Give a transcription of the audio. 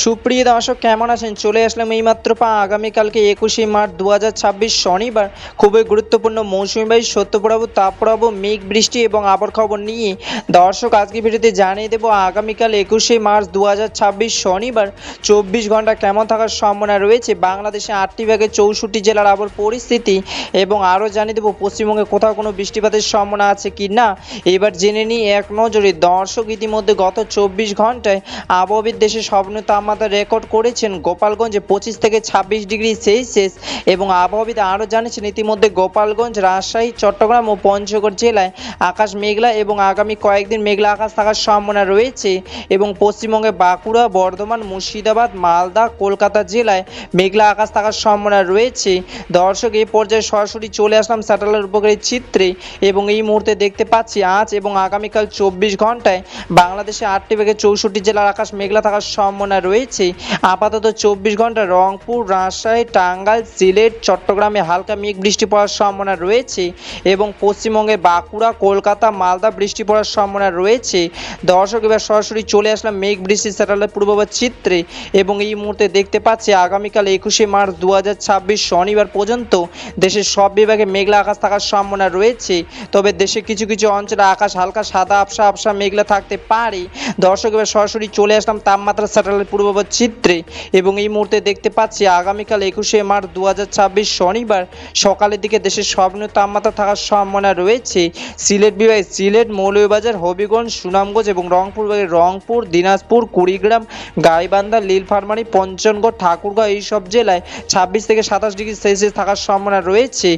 সুপ্রিয় দর্শক কেমন আছেন? চলে আসলাম এইমাত্র আগামীকালকে 21শে মার্চ 2026 শনিবার খুবই গুরুত্বপূর্ণ মৌসুমিবাহী সত্যপ্রবাহ তাপপ্রবাহ মেঘ বৃষ্টি এবং আবহাওয়ার খবর নিয়ে। দর্শক আজকে ভিডিওতে জানিয়ে দেবো আগামীকাল 21শে মার্চ 2026 শনিবার 24 ঘন্টা কেমন থাকার সম্ভাবনা রয়েছে বাংলাদেশে 8টি বিভাগে 64 জেলার আবহাওয়ার পরিস্থিতি, এবং আরও জানিয়ে দেবো পশ্চিমবঙ্গে কোথাও কোনো বৃষ্টিপাতের সম্ভাবনা আছে কি না। এবার জেনে নিই এক নজরে। দর্শক ইতিমধ্যে গত 24 ঘন্টায় আবহাওয়াবিদ দেশের সর্বনিম্ন তাপমাত্রা রেকর্ড করেছেন গোপালগঞ্জে 25 থেকে 26 ডিগ্রি সেলসিয়াস, এবং আবহাওয়াবিদ আরও জানিয়েছেন ইতিমধ্যে গোপালগঞ্জ, রাজশাহী, চট্টগ্রাম ও পঞ্চগড় জেলায় আকাশ মেঘলা এবং আগামী কয়েকদিন মেঘলা আকাশ থাকার সম্ভাবনা রয়েছে, এবং পশ্চিমবঙ্গে বাঁকুড়া, বর্ধমান, মুর্শিদাবাদ, মালদা, কলকাতা জেলায় মেঘলা আকাশ থাকার সম্ভাবনা রয়েছে। দর্শক এই পর্যায়ে সরাসরি চলে আসলাম স্যাটেলাইট উপগ্রহের চিত্রে, এবং এই মুহূর্তে দেখতে পাচ্ছি আজ এবং আগামীকাল 24 ঘন্টায় বাংলাদেশে 8টি বিভাগে 64 জেলার আকাশ মেঘলা থাকার সম্ভাবনা রয়েছে। আপাতত 24 ঘন্টা রংপুর, রাজশাহী, টাঙ্গাইল, সিলেট, চট্টগ্রামে হালকা মেঘ বৃষ্টি পড়ার সম্ভাবনা রয়েছে, এবং পশ্চিমবঙ্গে বাঁকুড়া, কলকাতা, মালদা বৃষ্টি পড়ার সম্ভাবনা রয়েছে। দর্শক এবার সরাসরি চলে আসলাম মেঘ বৃষ্টির স্যাটেলাইট পূর্বাভাস চিত্রে, এবং এই মুহূর্তে দেখতে পাচ্ছি আগামীকাল 21শে মার্চ 2026 শনিবার পর্যন্ত দেশের সব বিভাগে মেঘলা আকাশ থাকার সম্ভাবনা রয়েছে। তবে দেশে কিছু কিছু অঞ্চলে আকাশ হালকা সাদা আবসা আবসা মেঘলা থাকতে পারে। দর্শক এবার সরাসরি চলে আসলাম তাপমাত্রা স্যাটেলাইট পূর্বাভাস চিত্রে, এবং এই মুহূর্তে দেখতে পাচ্ছি আগামীকাল 21শে মার্চ 2026 শনিবার সকালের দিকে দেশের সর্বনিম্ন তাপমাত্রা থাকার সম্ভাবনা রয়েছে সিলেট বিভাগে সিলেট, মৌলভীবাজার, হবিগঞ্জ, সুনামগঞ্জ এবং রংপুর বিভাগে রংপুর, দিনাজপুর, কুড়িগ্রাম, গাইবান্ধা, নীলফামারী, পঞ্চগড়, ঠাকুরগাঁও এইসব জেলায় 26 থেকে 27 ডিগ্রি সেলসিয়াস থাকার সম্ভাবনা রয়েছে,